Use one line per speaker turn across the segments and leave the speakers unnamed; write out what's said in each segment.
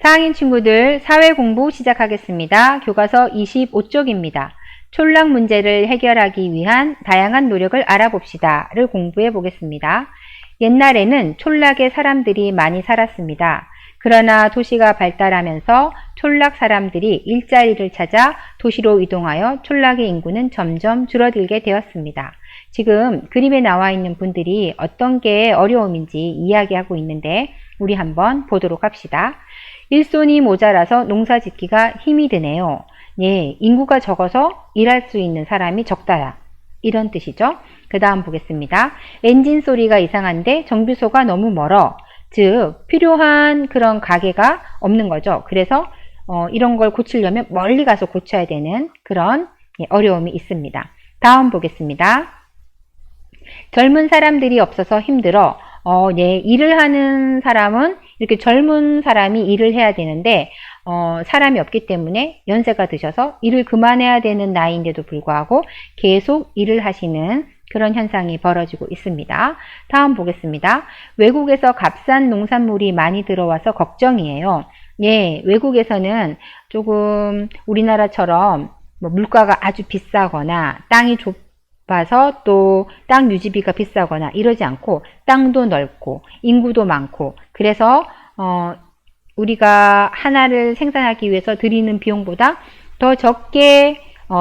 4학년 친구들 사회 공부 시작하겠습니다. 교과서 25쪽입니다. 촌락 문제를 해결하기 위한 다양한 노력을 알아봅시다를 공부해 보겠습니다. 옛날에는 촌락에 사람들이 많이 살았습니다. 그러나 도시가 발달하면서 촌락 사람들이 일자리를 찾아 도시로 이동하여 촌락의 인구는 점점 줄어들게 되었습니다. 지금 그림에 나와 있는 분들이 어떤 게 어려움인지 이야기하고 있는데 우리 한번 보도록 합시다. 일손이 모자라서 농사 짓기가 힘이 드네요. 예, 인구가 적어서 일할 수 있는 사람이 적다라. 이런 뜻이죠. 그 다음 보겠습니다. 엔진 소리가 이상한데 정비소가 너무 멀어. 즉 필요한 그런 가게가 없는 거죠. 그래서 이런 걸 고치려면 멀리 가서 고쳐야 되는 그런 어려움이 있습니다. 다음 보겠습니다. 젊은 사람들이 없어서 힘들어. 네, 일을 하는 사람은 이렇게 젊은 사람이 일을 해야 되는데 사람이 없기 때문에 연세가 드셔서 일을 그만해야 되는 나이인데도 불구하고 계속 일을 하시는 그런 현상이 벌어지고 있습니다. 다음 보겠습니다. 외국에서 값싼 농산물이 많이 들어와서 걱정이에요. 예, 외국에서는 조금 우리나라처럼 물가가 아주 비싸거나 땅이 좁아서 또 땅 유지비가 비싸거나 이러지 않고 땅도 넓고 인구도 많고 그래서 우리가 하나를 생산하기 위해서 들이는 비용보다 더 적게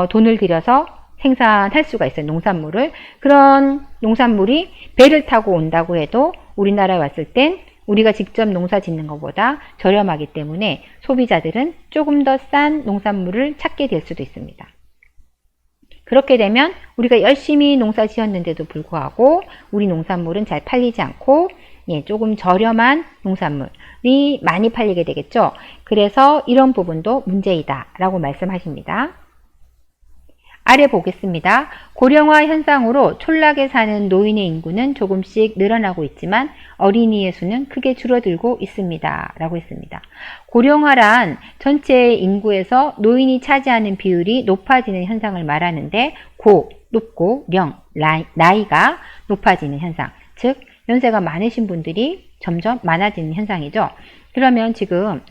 돈을 들여서 생산할 수가 있어요. 농산물을. 그런 농산물이 배를 타고 온다고 해도 우리나라에 왔을 땐 우리가 직접 농사 짓는 것보다 저렴하기 때문에 소비자들은 조금 더 싼 농산물을 찾게 될 수도 있습니다. 그렇게 되면 우리가 열심히 농사 지었는데도 불구하고 우리 농산물은 잘 팔리지 않고 조금 저렴한 농산물이 많이 팔리게 되겠죠. 그래서 이런 부분도 문제이다 라고 말씀하십니다. 아래 보겠습니다. 고령화 현상으로 촌락에 사는 노인의 인구는 조금씩 늘어나고 있지만 어린이의 수는 크게 줄어들고 있습니다. 라고 했습니다. 고령화란 전체 인구에서 노인이 차지하는 비율이 높아지는 현상을 말하는데 높고 령, 나이가 높아지는 현상, 즉 연세가 많으신 분들이 점점 많아지는 현상이죠. 그러면 지금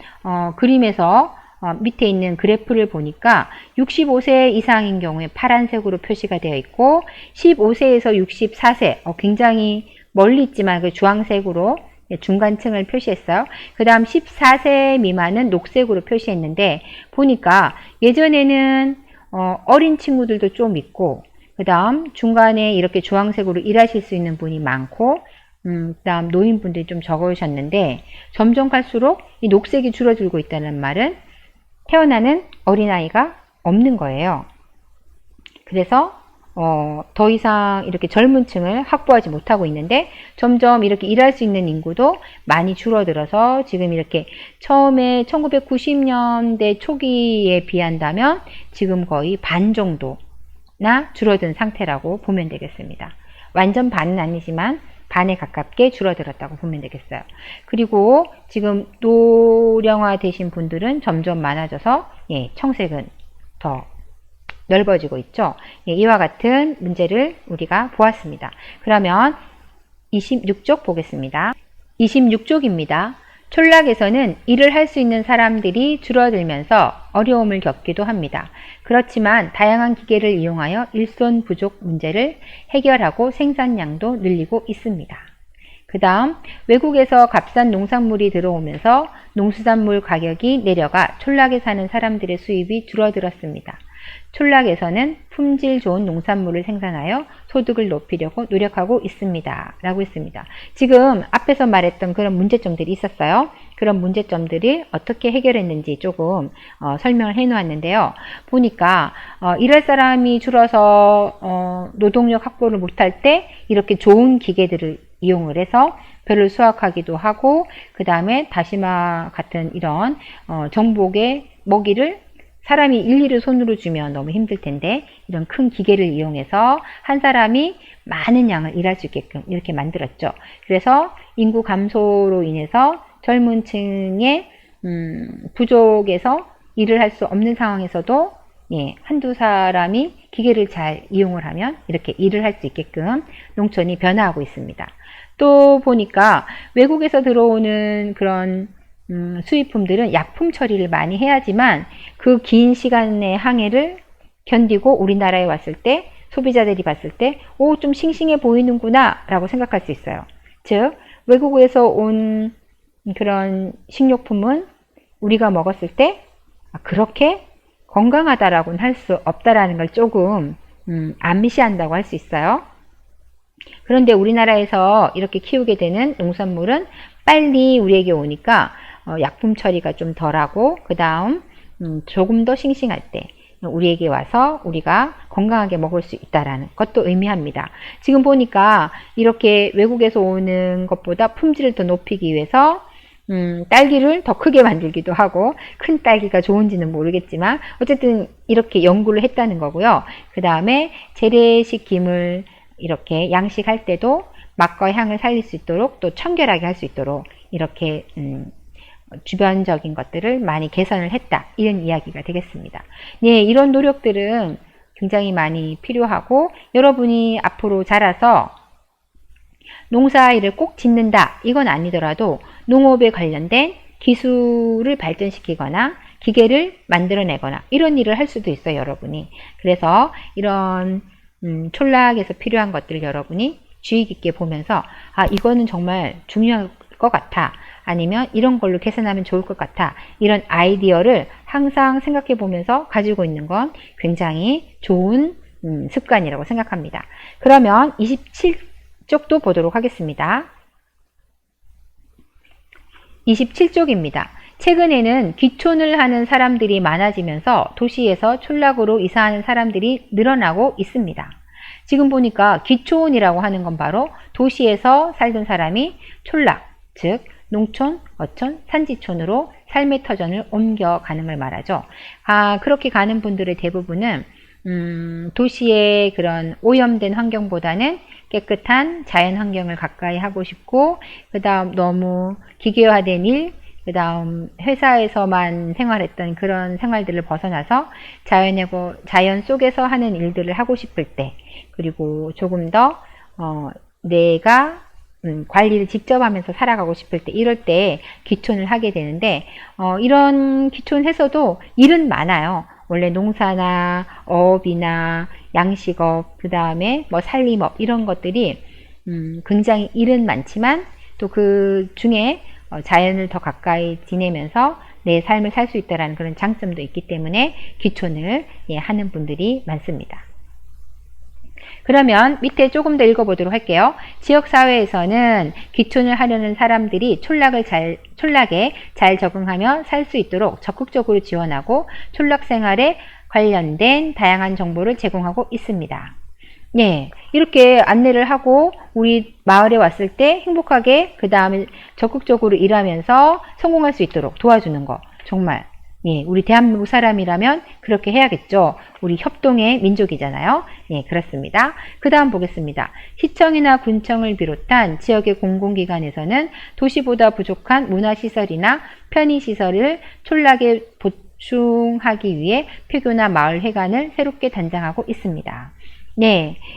그림에서 밑에 있는 그래프를 보니까 65세 이상인 경우에 파란색으로 표시가 되어 있고 15세에서 64세 굉장히 멀리 있지만 그 주황색으로 중간층을 표시했어요. 그 다음 14세 미만은 녹색으로 표시했는데 보니까 예전에는 어린 친구들도 좀 있고 그 다음 중간에 이렇게 주황색으로 일하실 수 있는 분이 많고 그 다음 노인분들이 좀 적으셨는데 점점 갈수록 이 녹색이 줄어들고 있다는 말은 태어나는 어린아이가 없는 거예요. 그래서 더 이상 이렇게 젊은 층을 확보하지 못하고 있는데 점점 이렇게 일할 수 있는 인구도 많이 줄어들어서 지금 이렇게 처음에 1990년대 초기에 비한다면 지금 거의 반 정도나 줄어든 상태라고 보면 되겠습니다. 완전 반은 아니지만 반에 가깝게 줄어들었다고 보면 되겠어요. 그리고 지금 노령화 되신 분들은 점점 많아져서 청색은 더 넓어지고 있죠. 이와 같은 문제를 우리가 보았습니다. 그러면 26쪽 보겠습니다. 26쪽입니다. 촌락에서는 일을 할 수 있는 사람들이 줄어들면서 어려움을 겪기도 합니다. 그렇지만 다양한 기계를 이용하여 일손 부족 문제를 해결하고 생산량도 늘리고 있습니다. 그 다음 외국에서 값싼 농산물이 들어오면서 농수산물 가격이 내려가 촌락에 사는 사람들의 수입이 줄어들었습니다. 촌락에서는 품질 좋은 농산물을 생산하여 소득을 높이려고 노력하고 있습니다. 라고 했습니다. 지금 앞에서 말했던 그런 문제점들이 있었어요. 그런 문제점들이 어떻게 해결했는지 조금 설명을 해 놓았는데요. 보니까 일할 사람이 줄어서 노동력 확보를 못할 때 이렇게 좋은 기계들을 이용을 해서 벼를 수확하기도 하고 그 다음에 다시마 같은 이런 정복의 먹이를 사람이 일일이 손으로 주면 너무 힘들 텐데 이런 큰 기계를 이용해서 한 사람이 많은 양을 일할 수 있게끔 이렇게 만들었죠. 그래서 인구 감소로 인해서 젊은 층의 부족에서 일을 할 수 없는 상황에서도 한두 사람이 기계를 잘 이용을 하면 이렇게 일을 할 수 있게끔 농촌이 변화하고 있습니다. 또 보니까 외국에서 들어오는 그런 수입품들은 약품 처리를 많이 해야지만 그 긴 시간의 항해를 견디고 우리나라에 왔을 때 소비자들이 봤을 때 좀 싱싱해 보이는구나 라고 생각할 수 있어요. 즉 외국에서 온 그런 식료품은 우리가 먹었을 때 그렇게 건강하다라고는 할 수 없다라는 걸 조금 암시한다고 할 수 있어요. 그런데 우리나라에서 이렇게 키우게 되는 농산물은 빨리 우리에게 오니까 약품 처리가 좀 덜하고 그 다음 조금 더 싱싱할 때 우리에게 와서 우리가 건강하게 먹을 수 있다라는 것도 의미합니다. 지금 보니까 이렇게 외국에서 오는 것보다 품질을 더 높이기 위해서 딸기를 더 크게 만들기도 하고 큰 딸기가 좋은지는 모르겠지만 어쨌든 이렇게 연구를 했다는 거고요. 그 다음에 재래식 김을 이렇게 양식할 때도 맛과 향을 살릴 수 있도록 또 청결하게 할 수 있도록 이렇게 주변적인 것들을 많이 개선을 했다. 이런 이야기가 되겠습니다. 예, 이런 노력들은 굉장히 많이 필요하고 여러분이 앞으로 자라서 농사일을 꼭 짓는다. 이건 아니더라도 농업에 관련된 기술을 발전시키거나 기계를 만들어내거나 이런 일을 할 수도 있어요. 여러분이. 그래서 이런 촌락에서 필요한 것들을 여러분이 주의 깊게 보면서 이거는 정말 중요한 것 같아. 아니면 이런 걸로 개선하면 좋을 것 같아. 이런 아이디어를 항상 생각해 보면서 가지고 있는 건 굉장히 좋은 습관이라고 생각합니다. 그러면 27쪽도 보도록 하겠습니다. 27쪽입니다. 최근에는 귀촌을 하는 사람들이 많아지면서 도시에서 촌락으로 이사하는 사람들이 늘어나고 있습니다. 지금 보니까 귀촌이라고 하는 건 바로 도시에서 살던 사람이 촌락, 즉 농촌, 어촌, 산지촌으로 삶의 터전을 옮겨가는 걸 말하죠. 그렇게 가는 분들의 대부분은 도시의 그런 오염된 환경보다는 깨끗한 자연 환경을 가까이 하고 싶고 그 다음 너무 기계화된 일, 그 다음 회사에서만 생활했던 그런 생활들을 벗어나서 자연 속에서 하는 일들을 하고 싶을 때 그리고 조금 더 내가 관리를 직접 하면서 살아가고 싶을 때 이럴 때 귀촌을 하게 되는데 이런 귀촌해서도 일은 많아요. 원래 농사나 어업이나 양식업 그 다음에 뭐 산림업 이런 것들이 굉장히 일은 많지만 또 그 중에 자연을 더 가까이 지내면서 내 삶을 살 수 있다는 그런 장점도 있기 때문에 귀촌을 하는 분들이 많습니다. 그러면 밑에 조금 더 읽어보도록 할게요. 지역사회에서는 귀촌을 하려는 사람들이 촌락에 잘 적응하며 살 수 있도록 적극적으로 지원하고 촌락 생활에 관련된 다양한 정보를 제공하고 있습니다. 네, 이렇게 안내를 하고 우리 마을에 왔을 때 행복하게 그 다음에 적극적으로 일하면서 성공할 수 있도록 도와주는 거 정말 우리 대한민국 사람이라면 그렇게 해야겠죠. 우리 협동의 민족이잖아요. 그렇습니다. 그 다음 보겠습니다. 시청이나 군청을 비롯한 지역의 공공기관에서는 도시보다 부족한 문화시설이나 편의시설을 촌락에 보충하기 위해 폐교나 마을회관을 새롭게 단장하고 있습니다.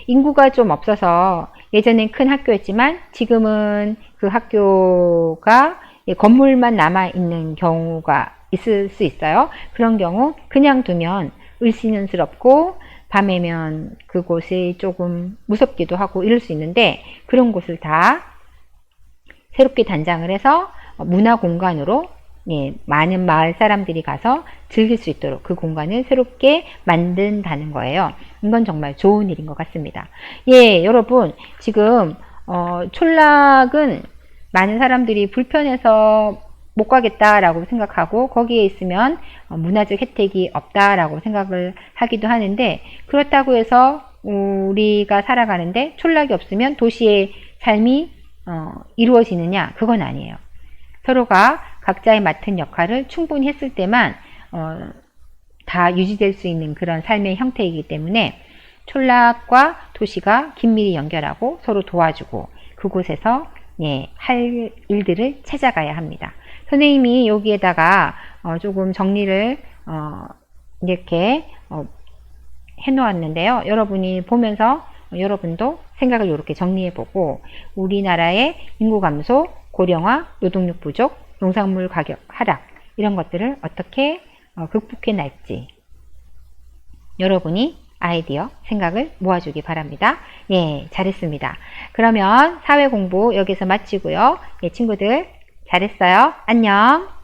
인구가 좀 없어서 예전엔 큰 학교였지만 지금은 그 학교가 건물만 남아있는 경우가 있을 수 있어요. 그런 경우 그냥 두면 을씨년스럽고 밤에면 그곳이 조금 무섭기도 하고 이럴 수 있는데 그런 곳을 다 새롭게 단장을 해서 문화공간으로 많은 마을 사람들이 가서 즐길 수 있도록 그 공간을 새롭게 만든다는 거예요. 이건 정말 좋은 일인 것 같습니다. 여러분 지금 촌락은 많은 사람들이 불편해서 못 가겠다라고 생각하고 거기에 있으면 문화적 혜택이 없다라고 생각을 하기도 하는데 그렇다고 해서 우리가 살아가는데 촌락이 없으면 도시의 삶이 이루어지느냐? 그건 아니에요. 서로가 각자의 맡은 역할을 충분히 했을 때만 다 유지될 수 있는 그런 삶의 형태이기 때문에 촌락과 도시가 긴밀히 연결하고 서로 도와주고 그곳에서 할 일들을 찾아가야 합니다. 선생님이 여기에다가 조금 정리를 이렇게 해놓았는데요. 여러분이 보면서 여러분도 생각을 이렇게 정리해보고 우리나라의 인구 감소, 고령화, 노동력 부족, 농산물 가격 하락 이런 것들을 어떻게 극복해 낼지 여러분이 아이디어, 생각을 모아주기 바랍니다. 예, 잘했습니다. 그러면 사회 공부 여기서 마치고요. 예, 친구들 잘했어요. 안녕.